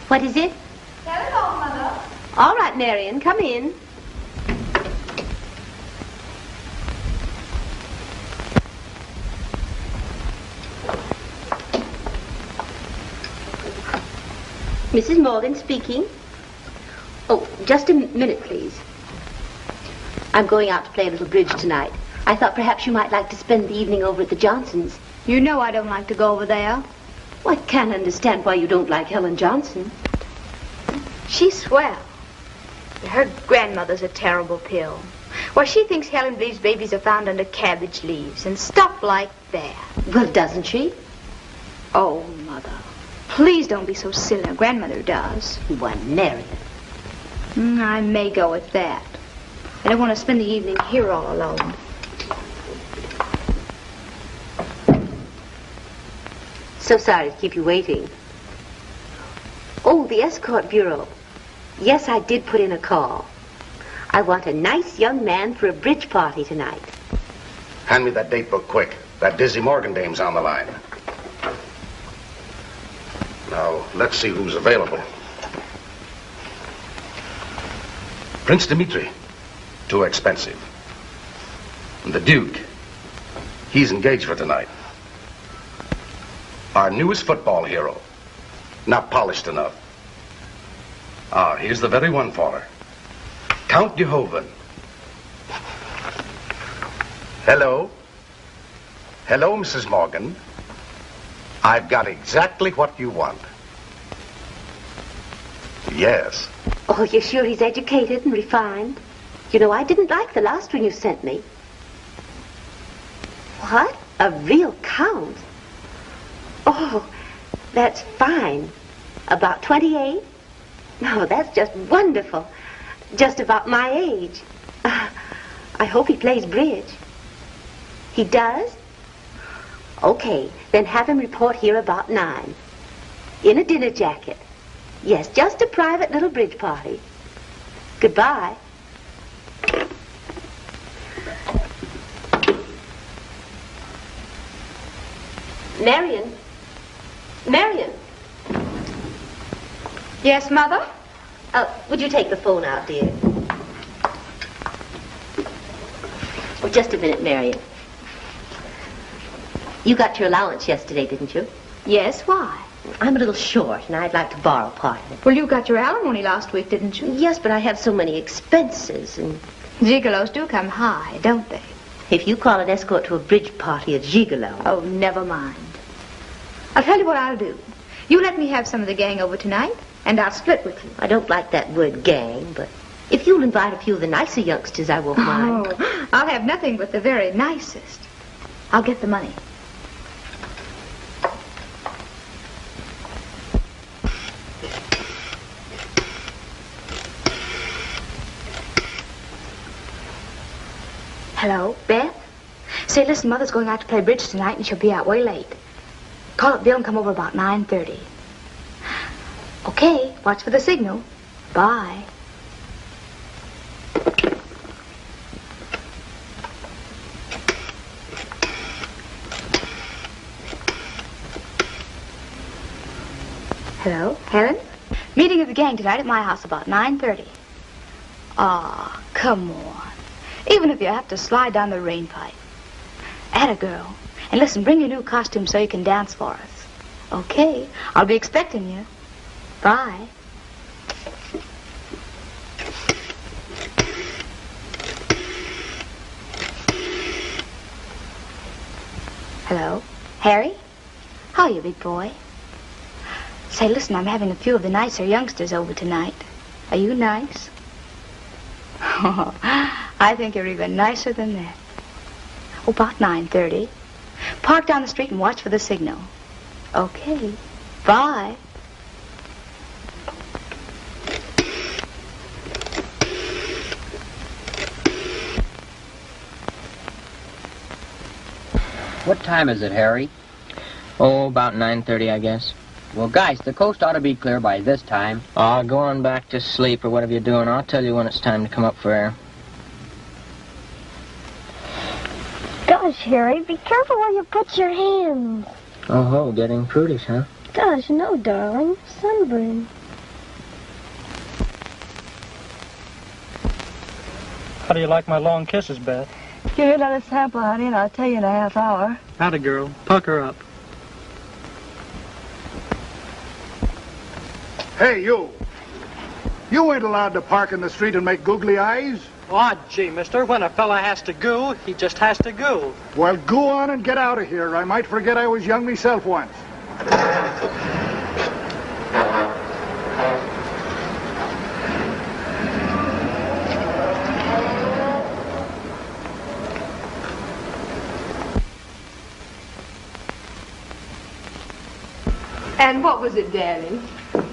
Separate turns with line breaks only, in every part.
What is it?
Telephone, Mother.
All right, Marion, come in. Mrs. Morgan speaking. Oh, just a minute, please. I'm going out to play a little bridge tonight. I thought perhaps you might like to spend the evening over at the Johnsons'.
You know I don't like to go over there.
Well, I can't understand why you don't like Helen Johnson.
She's swell. Her grandmother's a terrible pill. Well, she thinks Helen believes babies are found under cabbage leaves and stuff like that.
Well, doesn't she?
Oh, Mother. Please don't be so silly. Grandmother does.
Why, Marion.
I may go with that. I don't want to spend the evening here all alone.
So sorry to keep you waiting. Oh, the escort bureau. Yes, I did put in a call. I want a nice young man for a bridge party tonight.
Hand me that date book quick. That Dizzy Morgan dame's on the line. Now, let's see who's available. Prince Dmitri. Too expensive. And the Duke. He's engaged for tonight. Our newest football hero. Not polished enough. Ah, here's the very one for her. Count de Hoven. Hello. Hello, Mrs. Morgan. I've got exactly what you want. Yes.
Oh, you're sure he's educated and refined? You know, I didn't like the last one you sent me. What? A real count? Oh, that's fine. About 28? No, that's just wonderful. Just about my age. I hope he plays bridge. He does? Okay, then have him report here about 9. In a dinner jacket. Yes, just a private little bridge party. Goodbye. Marion. Marion.
Yes, Mother?
Would you take the phone out, dear? Oh, just a minute, Marion. You got your allowance yesterday, didn't you?
Yes, why?
I'm a little short, and I'd like to borrow part of it.
Well, you got your alimony last week, didn't you?
Yes, but I have so many expenses, and...
Gigolos do come high, don't they?
If you call an escort to a bridge party a gigolo...
Oh, never mind. I'll tell you what I'll do. You let me have some of the gang over tonight, and I'll split with you.
I don't like that word gang, but if you'll invite a few of the nicer youngsters, I won't mind.
Oh, I'll have nothing but the very nicest. I'll get the money. Hello, Beth? Say, listen, Mother's going out to play bridge tonight, and she'll be out way late. Call up Bill and come over about 9:30. Okay, watch for the signal. Bye. Hello, Helen? Meeting of the gang tonight at my house about 9:30. Aw, come on. Even if you have to slide down the rain pipe. Atta girl. And listen, bring your new costume so you can dance for us. Okay, I'll be expecting you. Bye. Hello? Harry? How are you, big boy? Say, listen, I'm having a few of the nicer youngsters over tonight. Are you nice? Oh, I think you're even nicer than that. Oh, about 9:30. Park down the street and watch for the signal. Okay. Bye.
What time is it, Harry?
Oh, about 9:30, I guess.
Well, guys, the coast ought to be clear by this time.
Go on back to sleep or whatever you're doing. I'll tell you when it's time to come up for air.
Gosh, Harry, be careful where you put your hands.
Oh, getting prudish, huh?
Gosh, no, darling. Sunburn.
do you like my long kisses, Beth?
Give me another sample, honey, and I'll tell you in a half hour.
Howdy, girl. Pucker up.
Hey, you. You ain't allowed to park in the street and make googly eyes.
Oh, gee, mister, when a fella has to goo, he just has to goo.
Well, go on and get out of here. I might forget I was young myself once.
And what was it, Daddy?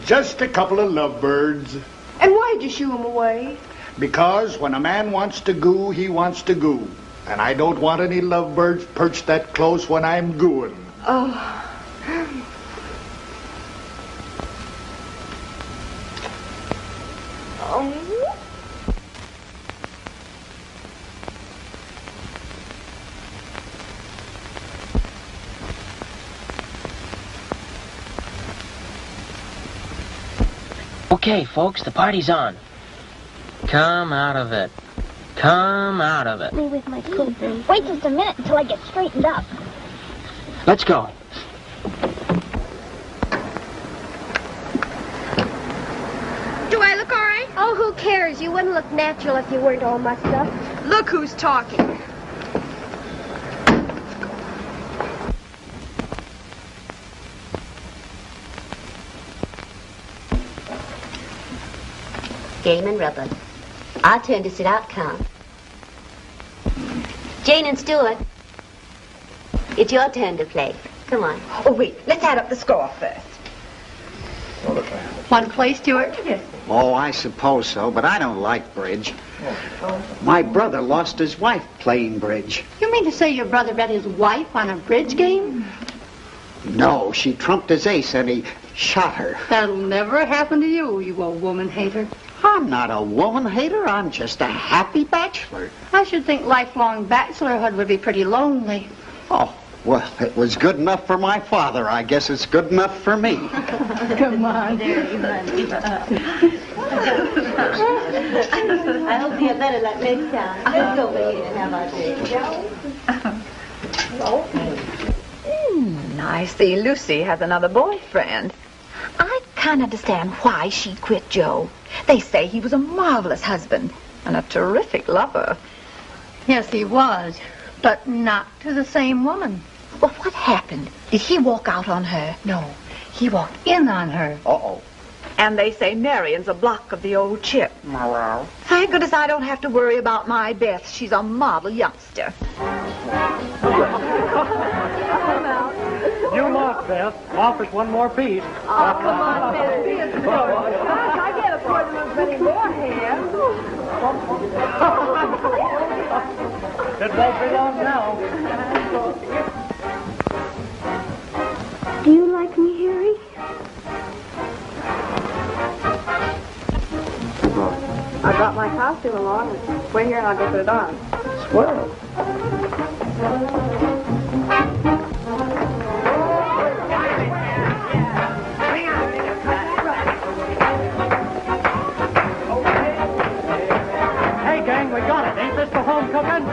Just a couple of lovebirds.
And why'd you shoo them away?
Because when a man wants to goo, he wants to goo. And I don't want any lovebirds perched that close when I'm gooing.
Oh.
Okay, folks, the party's on. Come out of it. Come out of it.
Me with my coat. Wait just a minute until I get straightened up.
Let's go.
Do I look all right? Oh, who cares? You wouldn't look natural if you weren't all mussed up.
Look who's talking.
Game and rubber. Our turn to sit out count. Jane and Stuart, it's your turn to play. Come on.
Oh, wait. Let's add up the score first. Want to play, Stuart? Yes.
Oh, I suppose so, but I don't like bridge. My brother lost his wife playing bridge.
You mean to say your brother bet his wife on a bridge game?
No, she trumped his ace and he shot her.
That'll never happen to you, you old woman hater.
I'm not a woman hater. I'm just a happy bachelor.
I should think lifelong bachelorhood would be pretty lonely.
Oh, well, it was good enough for my father. I guess it's good enough for me.
Come on, dearie, honey.
I hope you're better luck next time. Let's go over here and have our drink.
I see Lucy has another boyfriend. I can't understand why she quit Joe. They say he was a marvelous husband and a terrific lover. Yes, he was, but not to the same woman. Well, what happened? Did he walk out on her? No, he walked in on her.
Uh-oh.
And they say Marion's a block of the old chip. Thank goodness I don't have to worry about my Beth. She's a model youngster.
You lost, Beth. Offer's one more piece.
Oh, come on, Beth. Be a girl. I can't afford to lose any more hair.
It won't be long now.
Do you like me, Harry?
I brought my costume along. Wait here and I'll go put it on.
Swell.
Hey, gang, we got it. Ain't this the homecoming?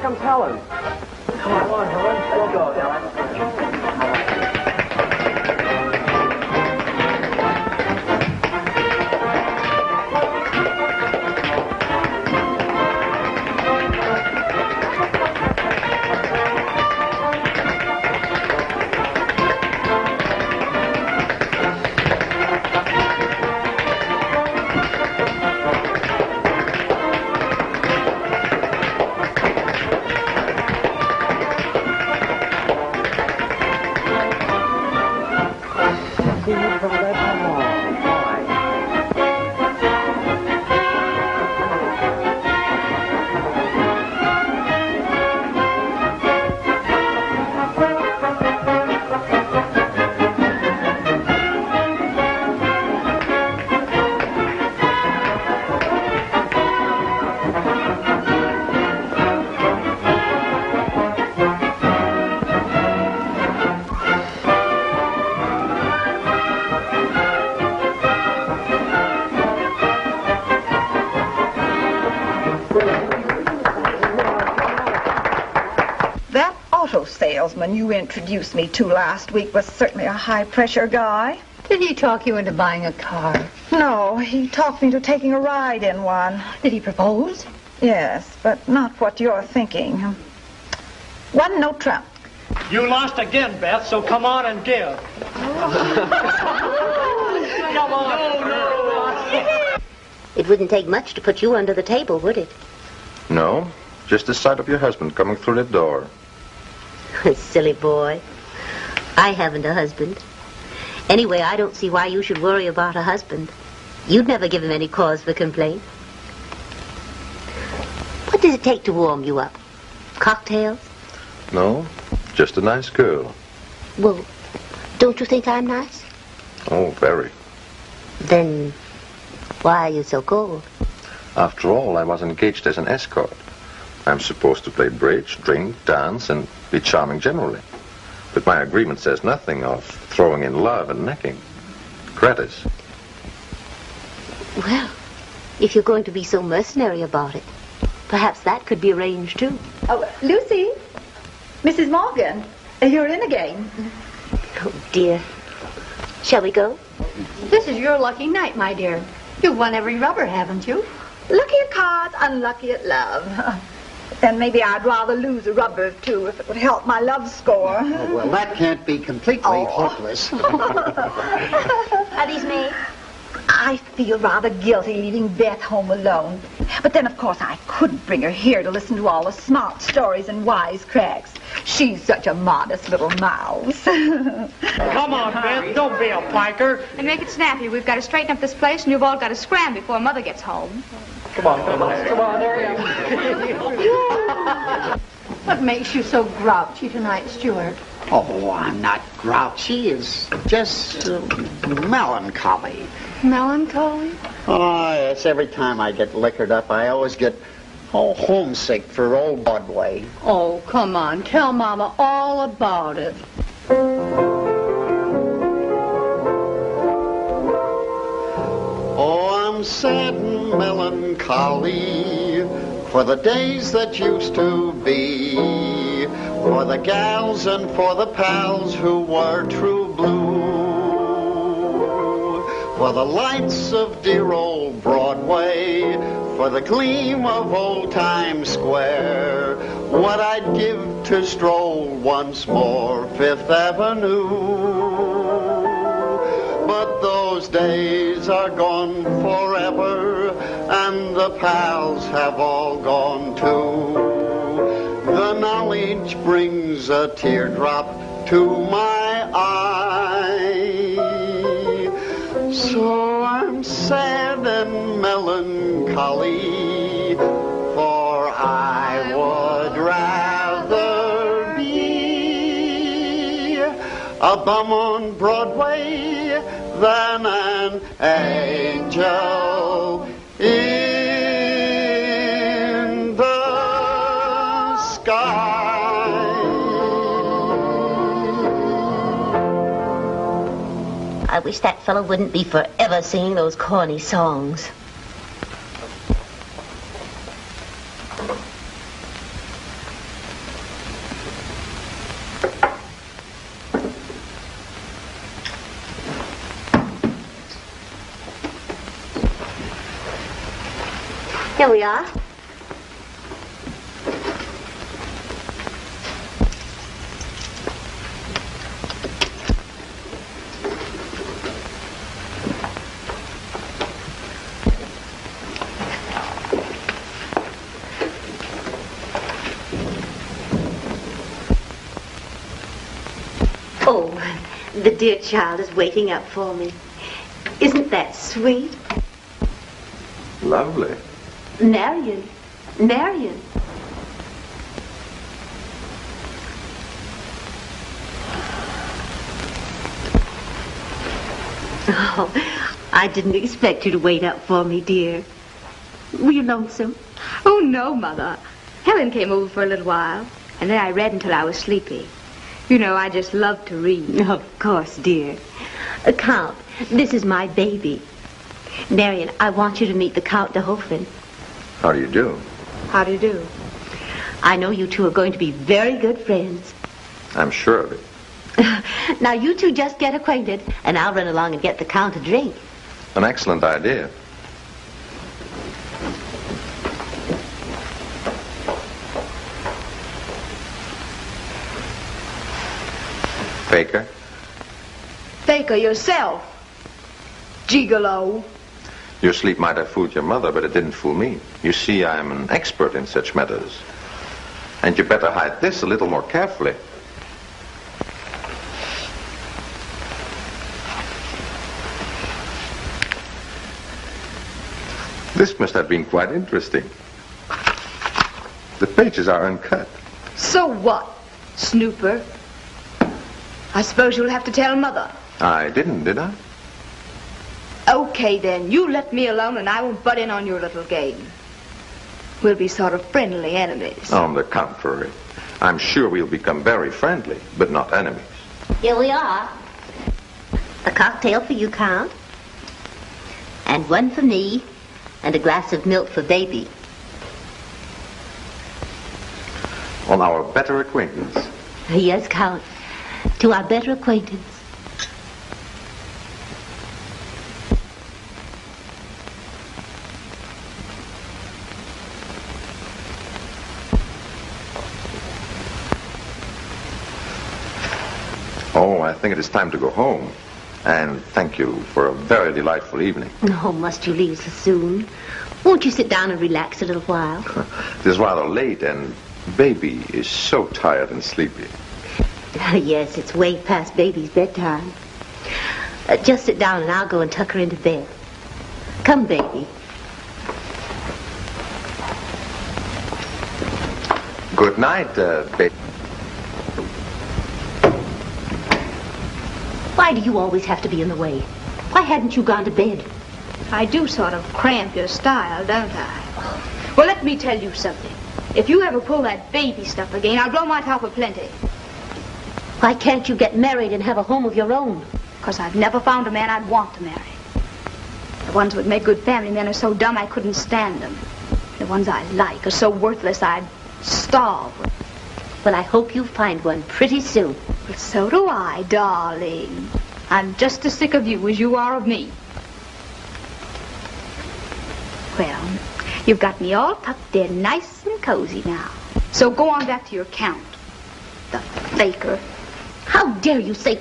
comes Helen. Come on, Helen. Let's go, Helen.
Salesman you introduced me to last week was certainly a high-pressure guy.
Did he talk you into buying a car?
No, he talked me to taking a ride in one.
Did he propose?
Yes, but not what you're thinking. One no trump.
You lost again, Beth, so come on and give. Come on. No.
It wouldn't take much to put you under the table, would it?
No, just the sight of your husband coming through the door.
Silly boy. I haven't a husband. Anyway, I don't see why you should worry about a husband. You'd never give him any cause for complaint. What does it take to warm you up? Cocktails?
No, just a nice girl.
Well, don't you think I'm nice?
Oh, very.
Then why are you so cold?
After all, I was engaged as an escort. I'm supposed to play bridge, drink, dance, and be charming generally. But my agreement says nothing of throwing in love and necking. Gratis.
Well, if you're going to be so mercenary about it, perhaps that could be arranged, too.
Oh, Lucy, Mrs. Morgan, you're in again.
Oh, dear. Shall we go?
This is your lucky night, my dear. You've won every rubber, haven't you?
Lucky at cards, unlucky at love. Then maybe I'd rather lose a rubber, too, if it would help my love score.
Oh, well, that can't be completely hopeless.
Are these made?
I feel rather guilty leaving Beth home alone. But then, of course, I couldn't bring her here to listen to all the smart stories and wisecracks. She's such a modest little mouse.
Come on, Beth. Don't be a piker.
And make it snappy. We've got to straighten up this place, and you've all got to scram before Mother gets home.
Come on, there
What makes you so grouchy tonight, Stuart?
Oh, I'm not grouchy. It's just melancholy.
Melancholy?
Oh, yes. Every time I get liquored up, I always get homesick for old Broadway.
Oh, come on. Tell Mama all about it.
Oh, I'm sad and melancholy for the days that used to be, for the gals and for the pals who were true blue, for the lights of dear old Broadway, for the gleam of old Times Square, what I'd give to stroll once more Fifth Avenue. But those days are gone forever, and the pals have all gone too. The knowledge brings a teardrop to my eye. So I'm sad and melancholy, for I would rather be a bum on Broadway than an angel in the sky.
I wish that fellow wouldn't be forever singing those corny songs. Here we are. Oh, the dear child is waiting up for me. Isn't that sweet?
Lovely.
Marion. Marion. Oh, I didn't expect you to wait up for me, dear. Were you lonesome?
Oh, no, Mother. Helen came over for a little while, and then I read until I was sleepy. You know, I just love to read.
Of course, dear. Count, this is my baby. Marion, I want you to meet the Count de Hofen.
How do you do?
How do you do?
I know you two are going to be very good friends.
I'm sure of it.
Now, you two just get acquainted, and I'll run along and get the Count a drink.
An excellent idea. Faker?
Faker yourself. Gigolo.
Your sleep might have fooled your mother, but it didn't fool me. You see, I'm an expert in such matters. And you better hide this a little more carefully. This must have been quite interesting. The pages are uncut.
So what, snooper? I suppose you'll have to tell Mother.
I didn't, did I?
Okay, then. You let me alone and I won't butt in on your little game. We'll be sort of friendly enemies.
On the contrary. I'm sure we'll become very friendly, but not enemies.
Here we are. A cocktail for you, Count. And one for me. And a glass of milk for baby.
On our better acquaintance.
Yes, Count. To our better acquaintance.
Oh, I think it is time to go home. And thank you for a very delightful evening.
Oh, must you leave so soon? Won't you sit down and relax a little while?
It is rather late and baby is so tired and sleepy.
Yes, it's way past baby's bedtime. Just sit down and I'll go and tuck her into bed. Come, baby.
Good night, baby.
Why do you always have to be in the way? Why hadn't you gone to bed?
I do sort of cramp your style, don't I? Well, let me tell you something. If you ever pull that baby stuff again, I'll blow my top a plenty.
Why can't you get married and have a home of your own?
Because I've never found a man I'd want to marry. The ones who would make good family men are so dumb I couldn't stand them. The ones I like are so worthless I'd starve.
Well, I hope you find one pretty soon.
Well, so do I, darling. I'm just as sick of you as you are of me. Well, you've got me all tucked in nice and cozy now. So go on back to your Count. The faker.
How dare you say...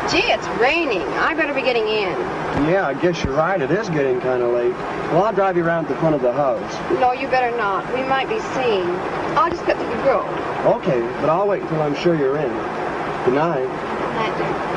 Gee, it's raining. I better be getting in.
Yeah, I guess you're right. It is getting kind of late. Well, I'll drive you around to the front of the house.
No, you better not. We might be seen. I'll just cut through the grove.
Okay, but I'll wait until I'm sure you're in. Good night.
Night, dear.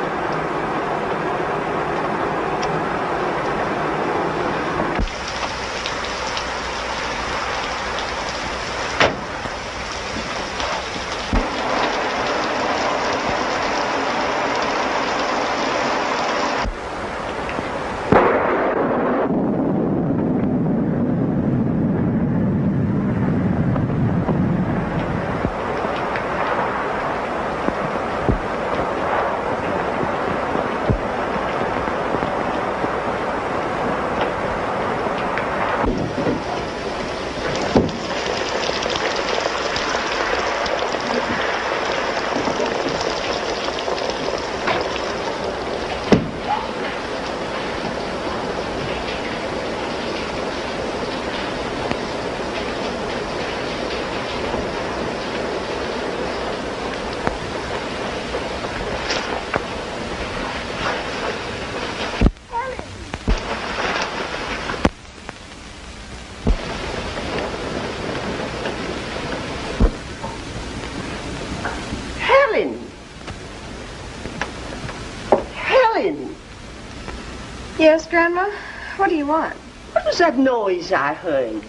Yes, Grandma? What do you want?
What was that noise I heard?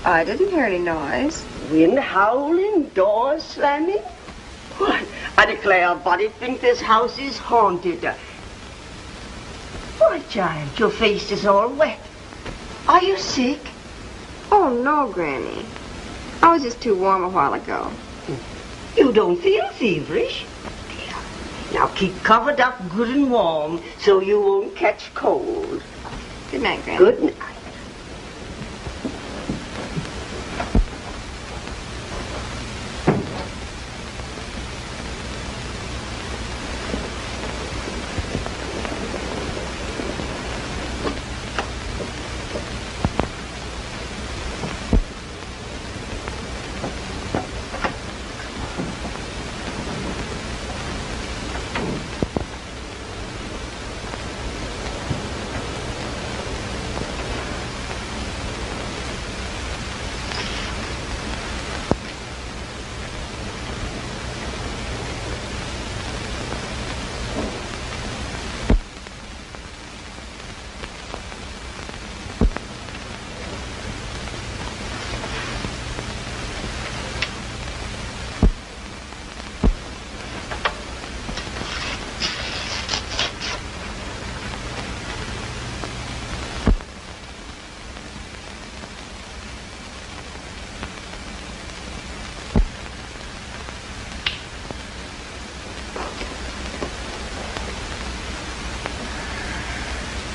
I didn't hear any noise.
Wind howling, doors slamming? What? I declare a body think this house is haunted. Why, child, your face is all wet. Are you sick?
Oh, no, Granny. I was just too warm a while ago.
You don't feel feverish? Now keep covered up good and warm so you won't catch cold.
Good night, Granny.
Good night.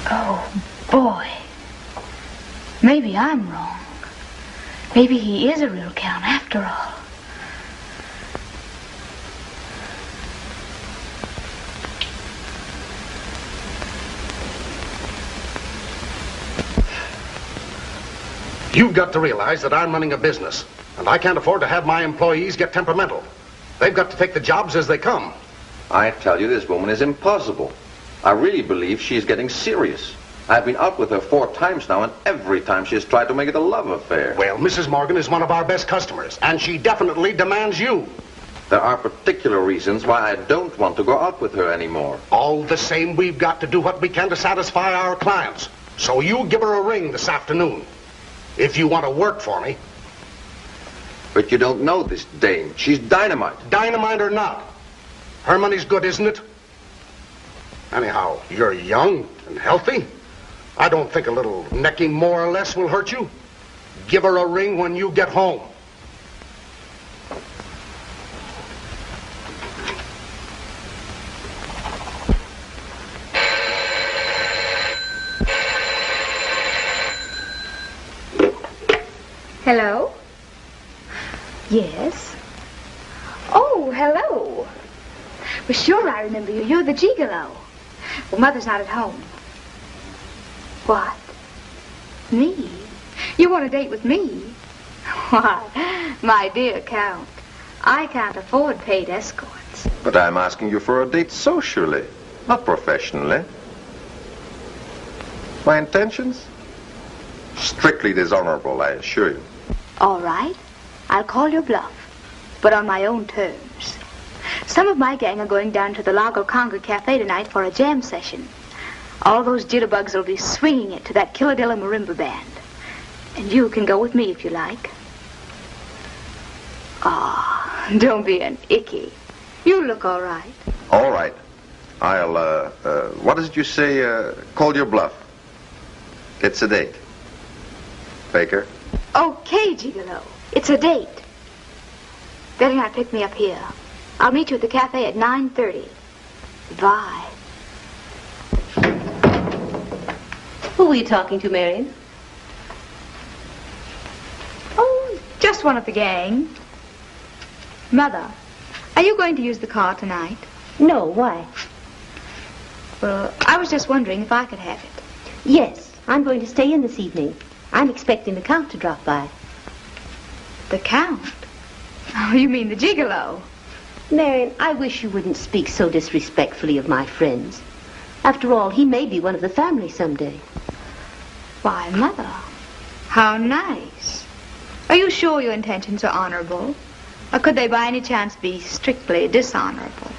Oh, boy. Maybe I'm wrong. Maybe he is a real count after all.
You've got to realize that I'm running a business, and I can't afford to have my employees get temperamental. They've got to take the jobs as they come.
I tell you, this woman is impossible. I really believe she's getting serious. I've been out with her 4 times now, and every time she has tried to make it a love affair.
Well, Mrs. Morgan is one of our best customers, and she definitely demands you.
There are particular reasons why I don't want to go out with her anymore.
All the same, we've got to do what we can to satisfy our clients. So you give her a ring this afternoon, if you want to work for me.
But you don't know this dame. She's dynamite.
Dynamite or not, her money's good, isn't it? Anyhow, you're young and healthy. I don't think a little necking more or less will hurt you. Give her a ring when you get home.
Hello? Yes? Oh, hello. Well, sure, I remember you. You're the gigolo. Well, Mother's not at home. What? Me? You want a date with me? Why, my dear Count, I can't afford paid escorts.
But I'm asking you for a date socially, not professionally. My intentions? Strictly dishonorable, I assure you.
All right. I'll call your bluff, but on my own terms. Some of my gang are going down to the Lago Conga Cafe tonight for a jam session. All those jitterbugs will be swinging it to that Killadilla marimba band. And you can go with me if you like. Ah, don't be an icky. You look all right.
All right. I'll, what is it you say, call your bluff? It's a date. Baker?
Okay, Gigolo. It's a date. Better not pick me up here. I'll meet you at the cafe at 9:30. Bye.
Who were you talking to, Marion?
Oh, just one of the gang. Mother, are you going to use the car tonight?
No, why?
Well, I was just wondering if I could have it.
Yes, I'm going to stay in this evening. I'm expecting the Count to drop by.
The Count? Oh, you mean the gigolo?
Marion, I wish you wouldn't speak so disrespectfully of my friends. After all, he may be one of the family someday.
Why, Mother, how nice. Are you sure your intentions are honorable? Or could they by any chance be strictly dishonorable?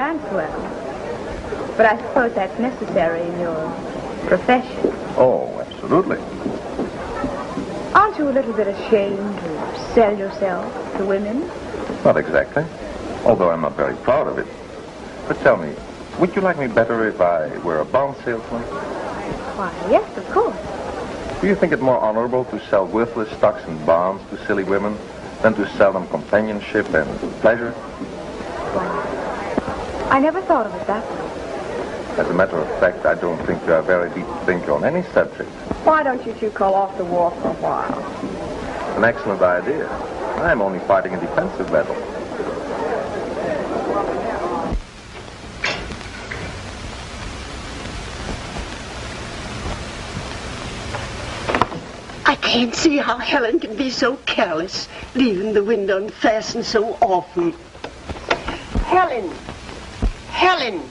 dance well. But I suppose that's necessary in your profession.
Oh, absolutely.
Aren't you a little bit ashamed to sell yourself to women?
Not exactly. Although I'm not very proud of it. But tell me, would you like me better if I were a bond salesman?
Why, yes, of course.
Do you think it more honorable to sell worthless stocks and bonds to silly women than to sell them companionship and pleasure?
Why, I never thought of it that way.
As a matter of fact, I don't think you are very deep thinker on any subject.
Why don't you two call off the war for a while?
An excellent idea. I'm only fighting a defensive battle.
I can't see how Helen can be so careless, leaving the window unfastened so often. Helen! Helen!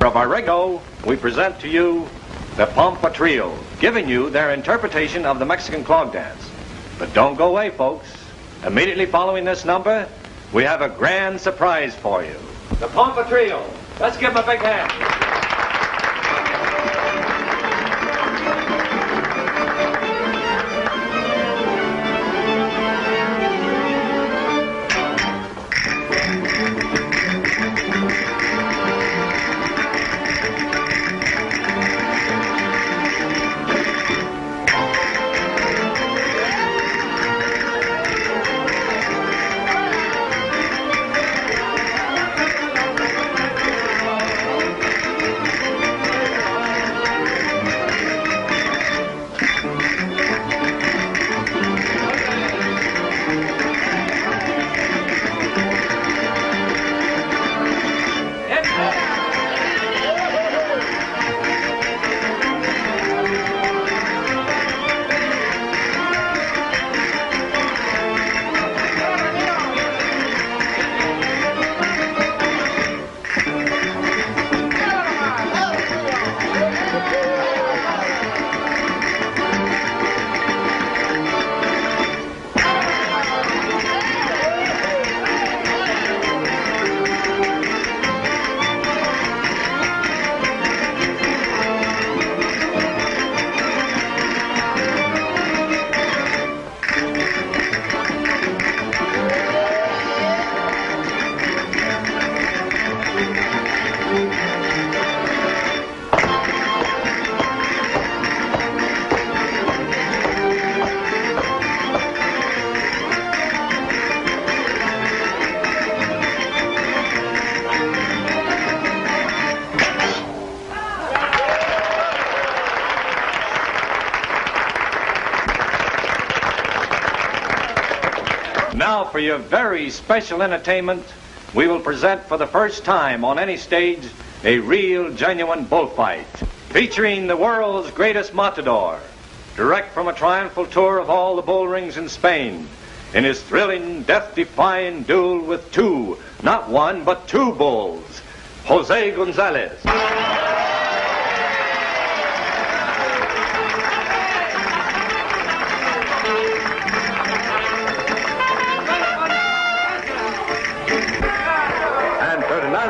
Of Arrego, we present to you the Pampa Trio, giving you their interpretation of the Mexican clog dance. But don't go away, folks. Immediately following this number, we have a grand surprise for you. The Pampa Trio. Let's give them a big hand. Now, for your very special entertainment, we will present for the first time on any stage a real, genuine bullfight, featuring the world's greatest matador, direct from a triumphal tour of all the bull rings in Spain, in his thrilling, death-defying duel with two, not one, but two bulls, Jose Gonzalez.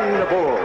The bull.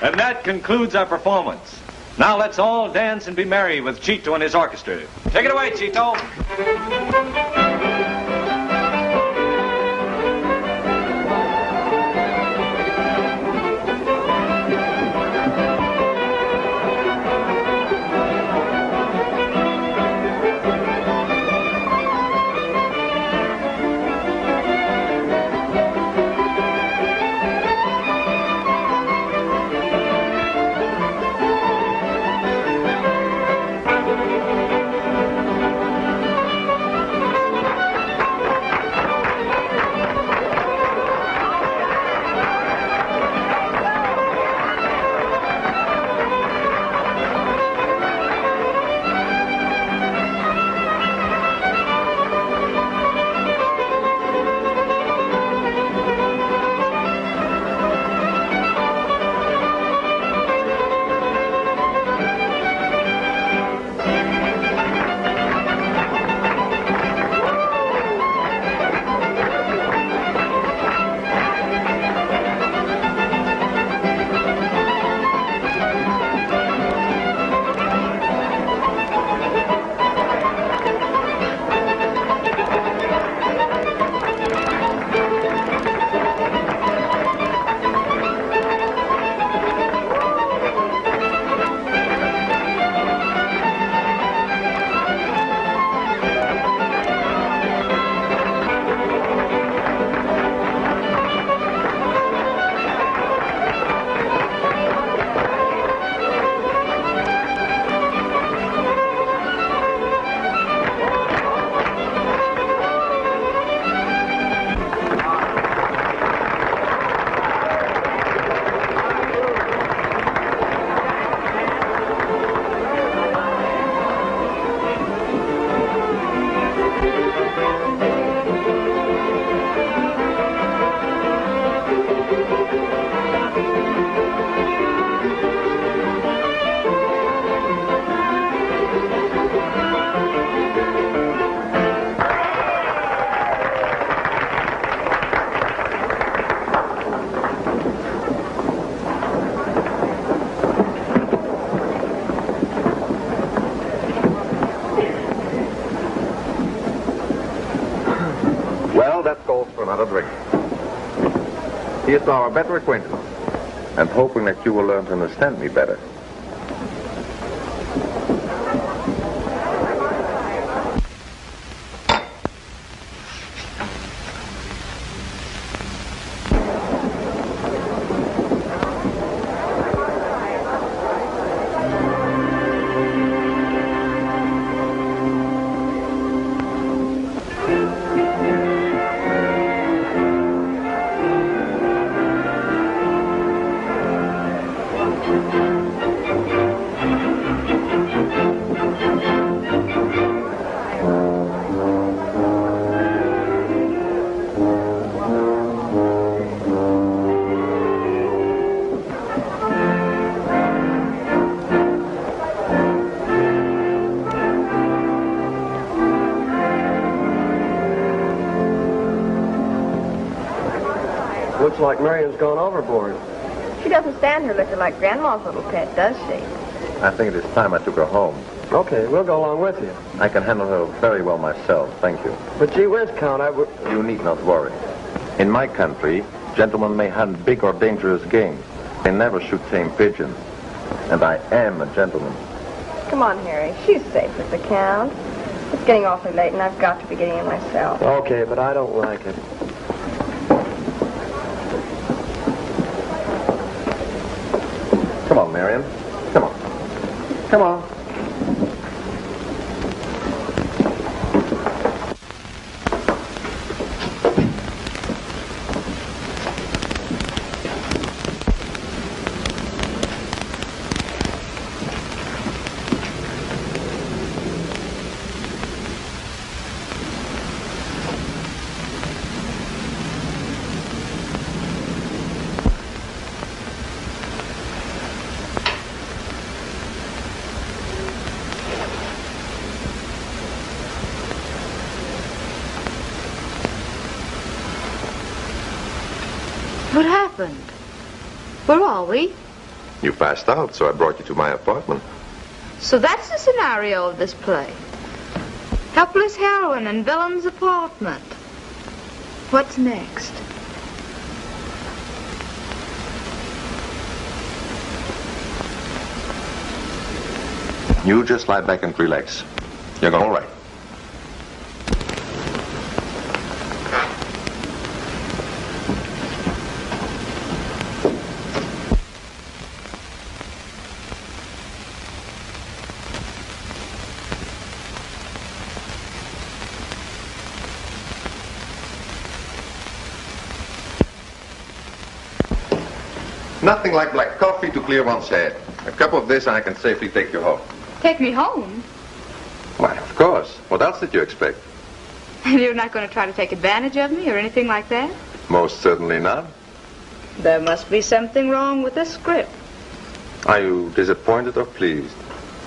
And that concludes our performance. Now let's all dance and be merry with Chito and his orchestra. Take it away, Chito.
Another drink. Here's to our better acquaintance, and hoping that you will learn to understand me better.
Looks like Marion's gone overboard.
She doesn't stand her liquor like Grandma's little pet, does she?
I think it is time I took her home.
Okay, we'll go along with you.
I can handle her very well myself, thank you.
But gee whiz, Count,
You need not worry. In my country, gentlemen may hunt big or dangerous game. They never shoot tame pigeons. And I am a gentleman.
Come on, Harry. She's safe with the Count. It's getting awfully late, and I've got to be getting in myself.
Okay, but I don't like it.
Come on, Marion. Come on. Come on.
What happened? Where are we?
You passed out, so I brought you to my apartment.
So that's the scenario of this play. Helpless heroine in villain's apartment. What's next?
You just lie back and relax. You're going all right. Nothing like black coffee to clear one's head. A cup of this and I can safely take you home.
Take me home?
Why, of course. What else did you expect?
You're not going to try to take advantage of me or anything like that?
Most certainly not.
There must be something wrong with this script.
Are you disappointed or pleased?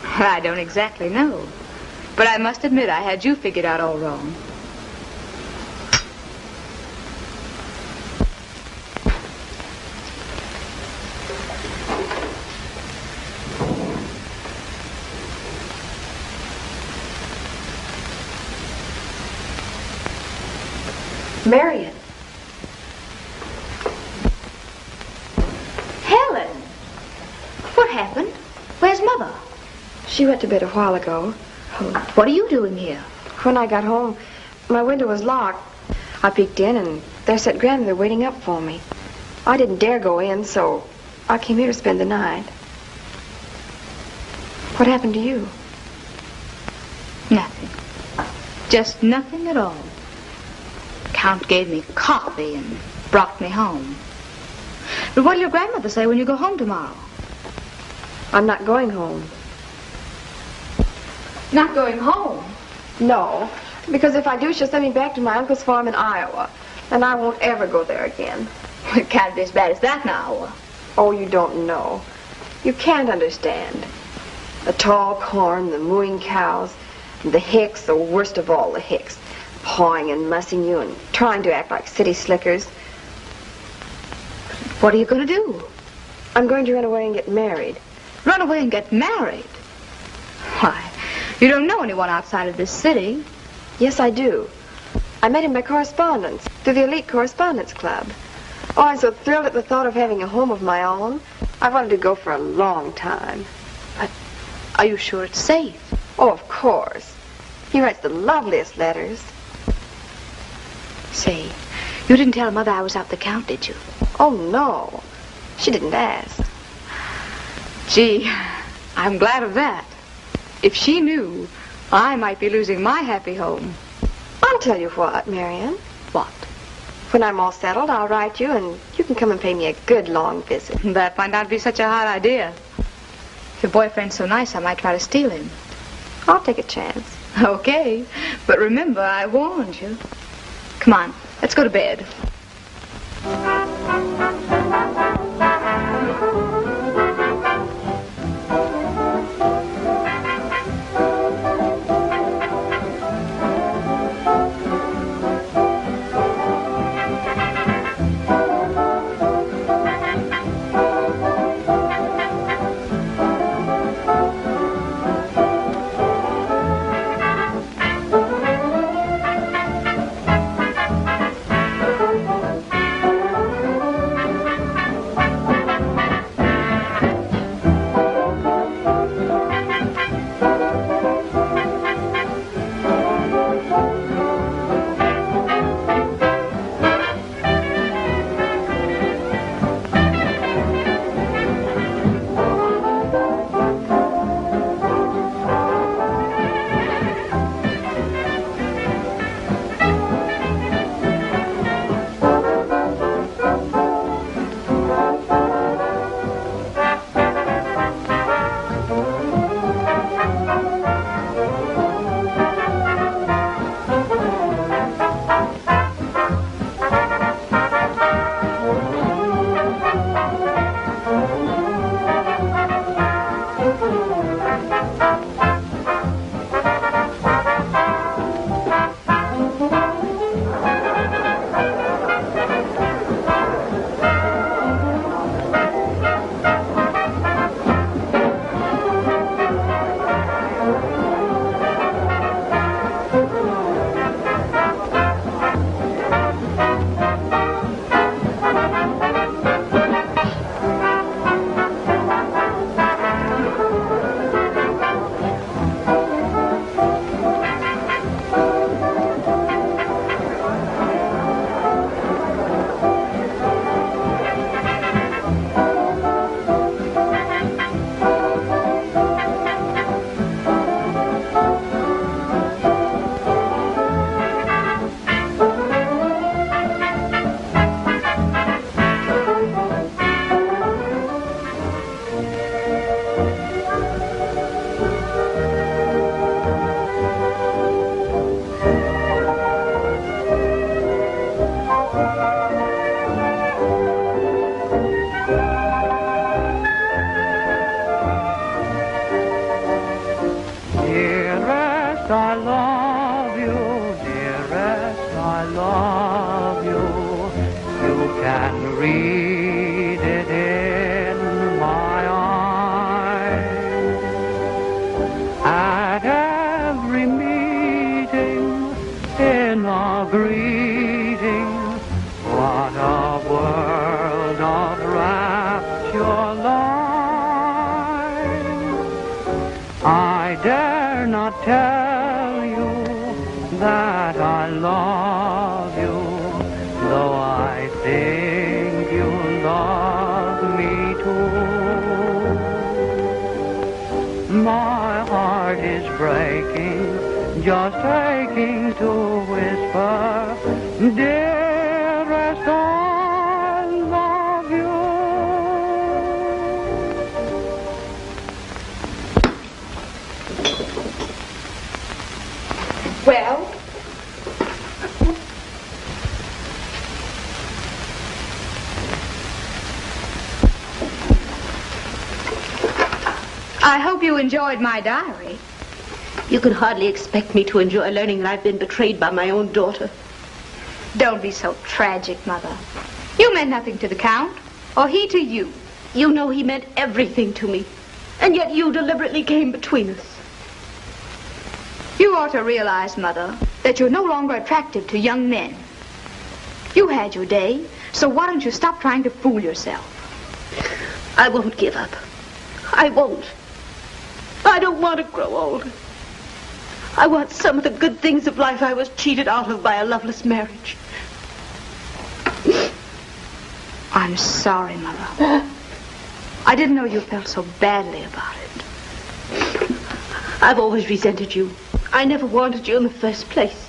I don't exactly know. But I must admit I had you figured out all wrong.
Marion.
Helen! What happened? Where's Mother?
She went to bed a while ago.
Oh, what are you doing here?
When I got home, my window was locked. I peeked in, and there sat Grandmother waiting up for me. I didn't dare go in, so I came here to spend the night. What happened to you?
Nothing. Just nothing at all. Count gave me coffee and brought me home. But what'll your grandmother say when you go home tomorrow?
I'm not going home.
Not going home?
No, because if I do, she'll send me back to my uncle's farm in Iowa, and I won't ever go there again.
It can't be as bad as that in Iowa.
Oh, you don't know. You can't understand. The tall corn, the mooing cows, and the hicks, the worst of all the hicks, pawing and mussing you and trying to act like city slickers.
What are you going to do?
I'm going to run away and get married.
Run away and get married? Why, you don't know anyone outside of this city.
Yes, I do. I met him by correspondence, through the Elite Correspondence Club. Oh, I'm so thrilled at the thought of having a home of my own. I've wanted to go for a long time.
But are you sure it's safe?
Oh, of course. He writes the loveliest letters.
Say, you didn't tell Mother I was out the Count, did you?
Oh, no. She didn't ask.
Gee, I'm glad of that. If she knew, I might be losing my happy home.
I'll tell you what, Marion.
What?
When I'm all settled, I'll write you, and you can come and pay me a good long visit.
That might not be such a hot idea. If your boyfriend's so nice, I might try to steal him.
I'll take a chance.
Okay, but remember, I warned you. Come on, let's go to bed.
and read it in my eyes. At every meeting, in a greeting, what a world of rapture lies. I dare not tell you that I love you, though I think you love me too. My heart is breaking, just aching to whisper, dearest, I love you.
Well? I hope you enjoyed my diary.
You can hardly expect me to enjoy learning that I've been betrayed by my own daughter.
Don't be so tragic, Mother. You meant nothing to the Count, or he to you.
You know he meant everything to me, and yet you deliberately came between us.
You ought to realize, Mother, that you're no longer attractive to young men. You had your day, so why don't you stop trying to fool yourself?
I won't give up. I won't. I don't want to grow old. I want some of the good things of life I was cheated out of by a loveless marriage.
I'm sorry, Mother. I didn't know you felt so badly about it.
I've always resented you. I never wanted you in the first place.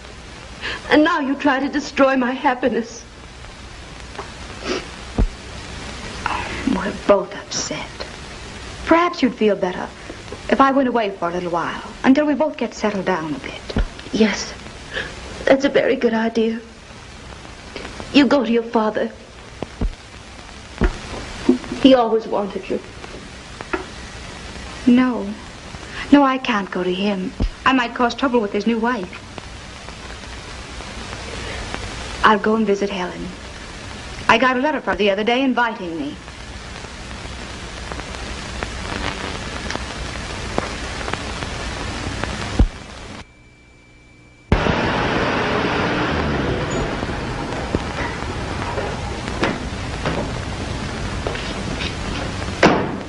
And now you try to destroy my happiness.
We're both upset. Perhaps you'd feel better if I went away for a little while, until we both get settled down a bit.
Yes, that's a very good idea. You go to your father. He always wanted you.
No, I can't go to him. I might cause trouble with his new wife. I'll go and visit Helen. I got a letter from her the other day inviting me.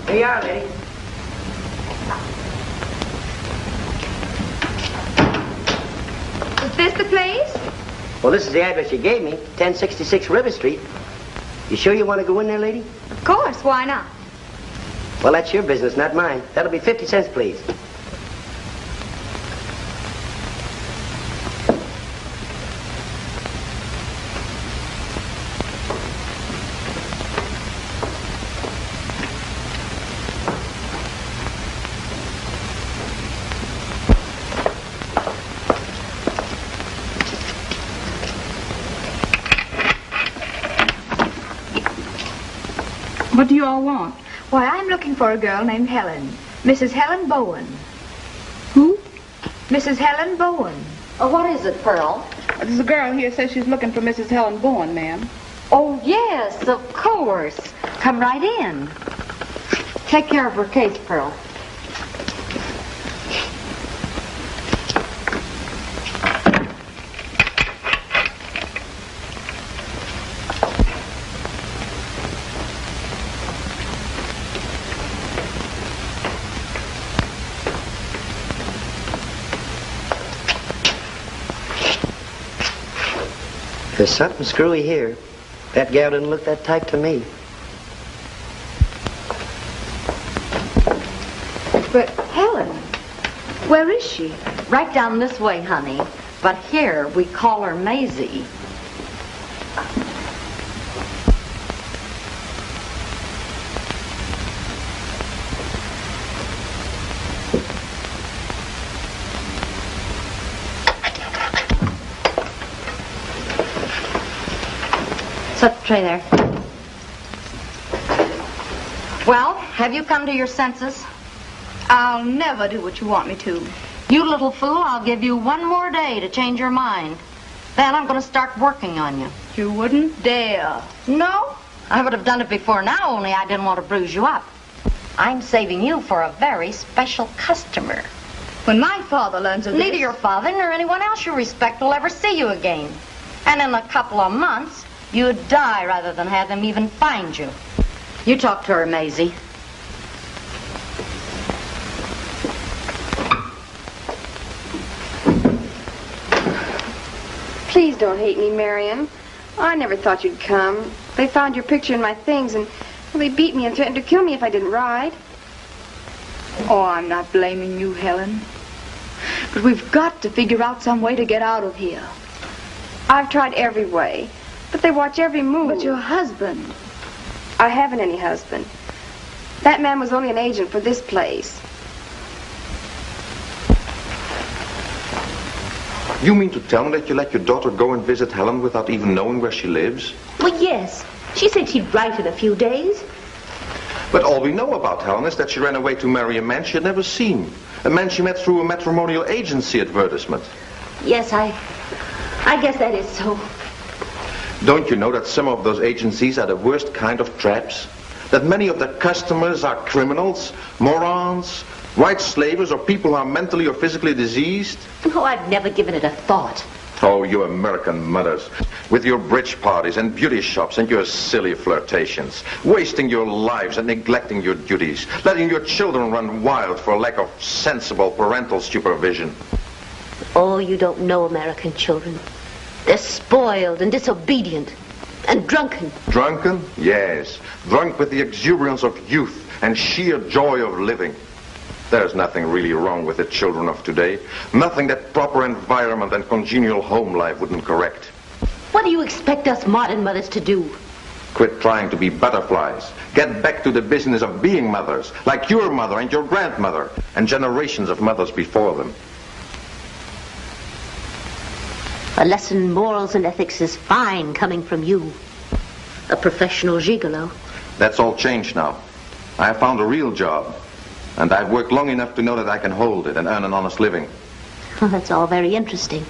Here you are, lady.
Is this the place?
Well, this is the address you gave me, 1066 River Street. You sure you want to go in there, lady?
Of course, why not?
Well, that's your business, not mine. That'll be 50 cents, please.
What do you all want? Why, I'm looking for a girl named Helen. Mrs. Helen Bowen. Who? Mrs. Helen Bowen.
Oh, what is it, Pearl?
There's a girl here says she's looking for Mrs. Helen Bowen, ma'am.
Oh, yes, of course. Come right in. Take care of her case, Pearl.
There's something screwy here. That gal didn't look that type to me.
But Helen, where is she? Right down this way, honey. But here we call her Maisie. Set the tray there. Well, have you come to your senses?
I'll never do what you want me to.
You little fool, I'll give you one more day to change your mind. Then I'm going to start working on you.
you wouldn't dare.
No, I would have done it before now, only I didn't want to bruise you up. I'm saving you for a very special customer.
When my father learns of
Neither
this...
your father nor anyone else you respect will ever see you again. And in a couple of months, you'd die rather than have them even find you. You talk to her, Maisie.
Please don't hate me, Marion. I never thought you'd come. They found your picture in my things, and well, they beat me and threatened to kill me if I didn't ride.
Oh, I'm not blaming you, Helen. But we've got to figure out some way to get out of here.
I've tried every way, but they watch every move.
But your husband...
I haven't any husband. That man was only an agent for this place.
You mean to tell me that you let your daughter go and visit Helen without even knowing where she lives?
Well, yes. She said she'd write in a few days.
But all we know about Helen is that she ran away to marry a man she had never seen. A man she met through a matrimonial agency advertisement.
Yes, I guess that is so.
Don't you know that some of those agencies are the worst kind of traps? That many of their customers are criminals, morons, white slavers, or people who are mentally or physically diseased?
Oh, I've never given it a thought.
Oh, you American mothers, with your bridge parties and beauty shops and your silly flirtations, wasting your lives and neglecting your duties, letting your children run wild for lack of sensible parental supervision.
Oh, you don't know American children. They're spoiled and disobedient and drunken.
Drunken? Yes. Drunk with the exuberance of youth and sheer joy of living. There's nothing really wrong with the children of today. Nothing that proper environment and congenial home life wouldn't correct.
What do you expect us modern mothers to do?
Quit trying to be butterflies. Get back to the business of being mothers, like your mother and your grandmother, and generations of mothers before them.
A lesson in morals and ethics is fine coming from you. A professional gigolo.
That's all changed now. I have found a real job. And I've worked long enough to know that I can hold it and earn an honest living.
Well, that's all very interesting.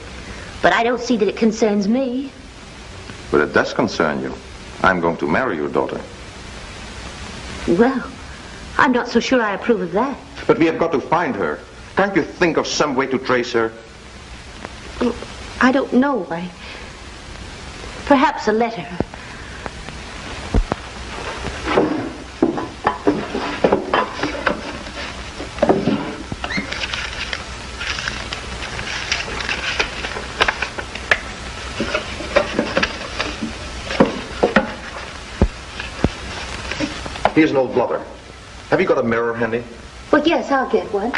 But I don't see that it concerns me.
But it does concern you. I'm going to marry your daughter.
Well, I'm not so sure I approve of that.
But we have got to find her. Can't you think of some way to trace her?
Well, I don't know. Perhaps a letter.
Here's an old blotter. Have you got a mirror handy?
Well, yes, I'll get one.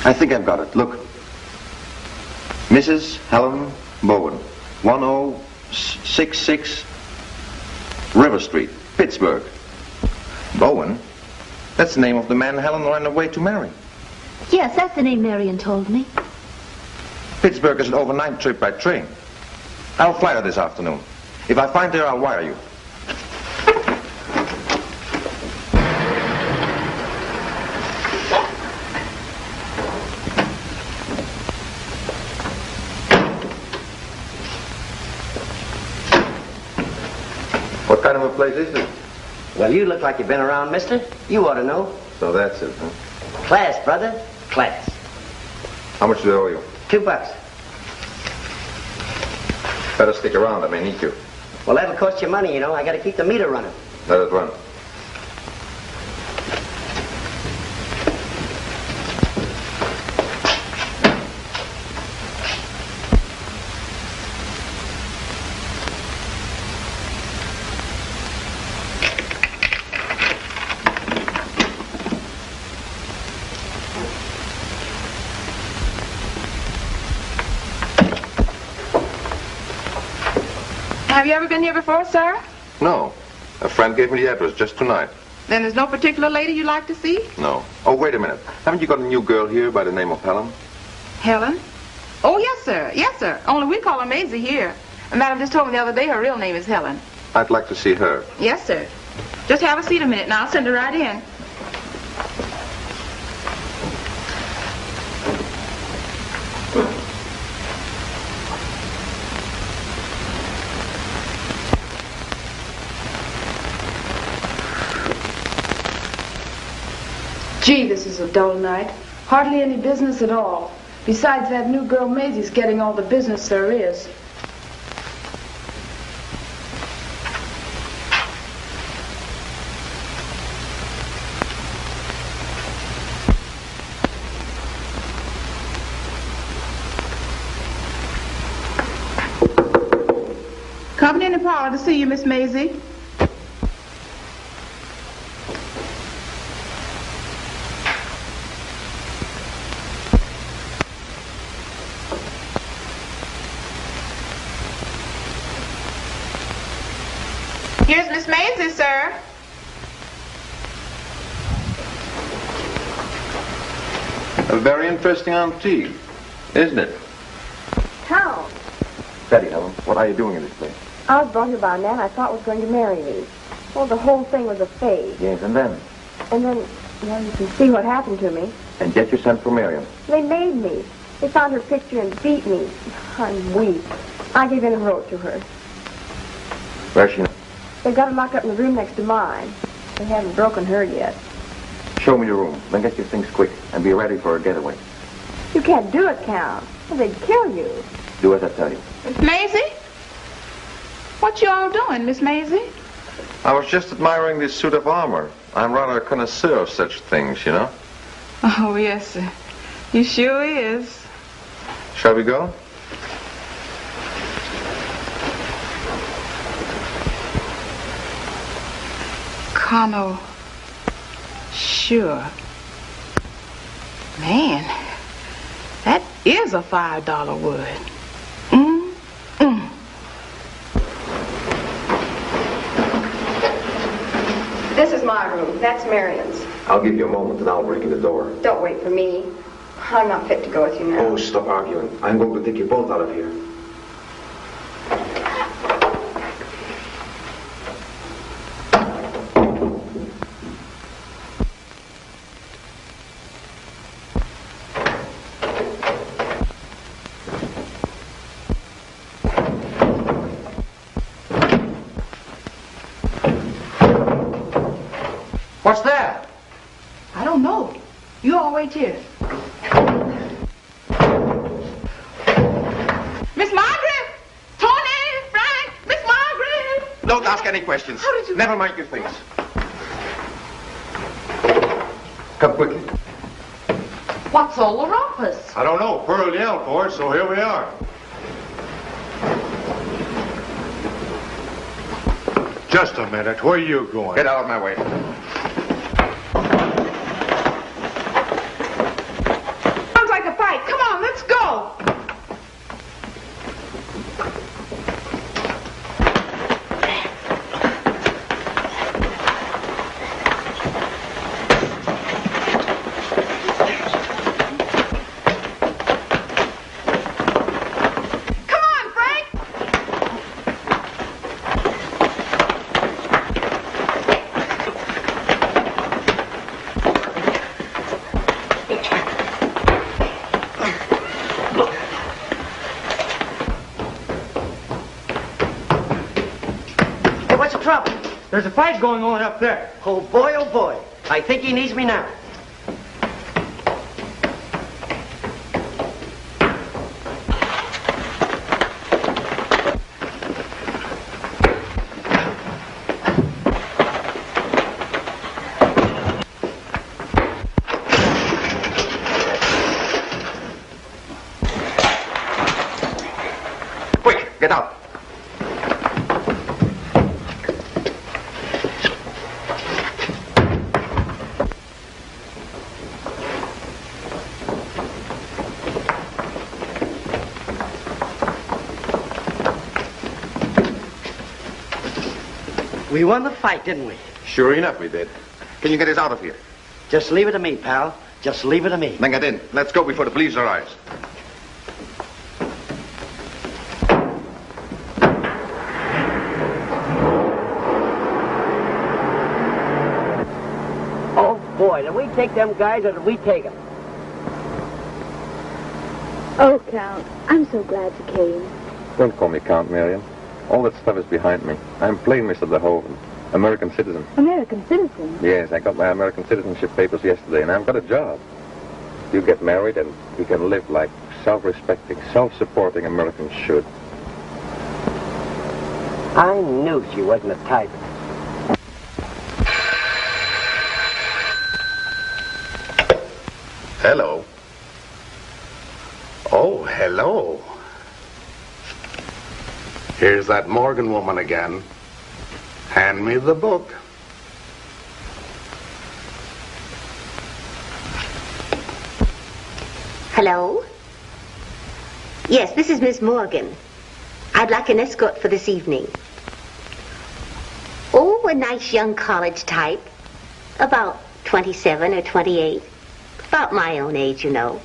I think I've got it. Look. Mrs. Helen Bowen, 1066 River Street, Pittsburgh. Bowen? That's the name of the man Helen ran away to marry.
Yes, that's the name Marion told me.
Pittsburgh is an overnight trip by train. I'll fly her this afternoon. If I find her, I'll wire you. What kind of a place is this?
Well, you look like you've been around, mister. You ought to know.
So that's it, huh?
Class, brother. Class.
How much do I owe you?
$2.
Better stick around. I may need you.
Well, that'll cost you money, you know. I gotta keep the meter running.
Let it run.
Have you ever been here before, sir?
No. A friend gave me the address just tonight.
Then there's no particular lady you'd like to see?
No. Oh, wait a minute. Haven't you got a new girl here by the name of Helen?
Helen? Oh, yes, sir. Yes, sir. Only we call her Maisie here. And Madam just told me the other day her real name is Helen.
I'd like to see her.
Yes, sir. Just have a seat a minute and I'll send her right in.
Gee, this is a dull night. Hardly any business at all. Besides, that new girl Maisie's getting all the business there is.
Coming in the parlor to see you, Miss Maisie. Here's Miss Maisie, sir.
A very interesting auntie, isn't it?
How?
Betty, Helen, what are you doing in this place?
I was brought here by a man I thought was going to marry me. Well, the whole thing was a phase.
Yes, and then?
And then, well, you can see what happened to me.
And yet you sent for Miriam.
They made me. They found her picture and beat me. I'm weak. I gave in and wrote to her.
Where's she now?
They've got her locked up in the room next to mine. They haven't broken her yet.
Show me your room, then get your things quick, and be ready for a getaway.
You can't do it, Count. Well, they'd kill you.
Do as I tell you.
Miss Maisie? What you all doing, Miss Maisie?
I was just admiring this suit of armor. I'm rather a connoisseur of such things, you know.
Oh, yes, sir. You sure is.
Shall we go?
Connell. Sure. Man, that is a $5 wood.
This is my room. That's Marion's.
I'll give you a moment and I'll break in the door.
Don't wait for me. I'm not fit to go with you now.
Oh, stop arguing. I'm going to take you both out of here.
What's that? I don't know. You all wait here. Miss Margaret! Tony! Frank! Miss Margaret!
Don't ask any questions.
How did you...
Never mind your things.
Come quickly.
What's all the rumpus?
I don't know. Pearl yelled for it, so here we are. Just a minute. Where are you going?
Get out of my way.
Sounds like a fight. Come on, let's go. Come on, Frank.
Hey, what's the trouble?
There's a fight going on up there.
Oh, boy, oh, boy. I think he needs me now.
Quick, get out.
We won the fight, didn't we?
Sure enough, we did. Can you get us out of here?
Just leave it to me, pal. Just leave it to me.
Then get in. Let's go before the police arrive.
boy, did we take them guys or did we take them?
Oh, Count, I'm so glad you came.
Don't call me Count, Marion. All that stuff is behind me. I'm plain Mr. DeHoven, American citizen.
American citizen?
Yes, I got my American citizenship papers yesterday, and I've got a job. You get married, and we can live like self-respecting, self-supporting Americans should.
I knew she wasn't a type.
Hello. Oh, hello. Here's that Morgan woman again. Hand me the book.
Hello? Yes, this is Miss Morgan. I'd like an escort for this evening. Oh, a nice young college type. About 27 or 28. About my own age, you know.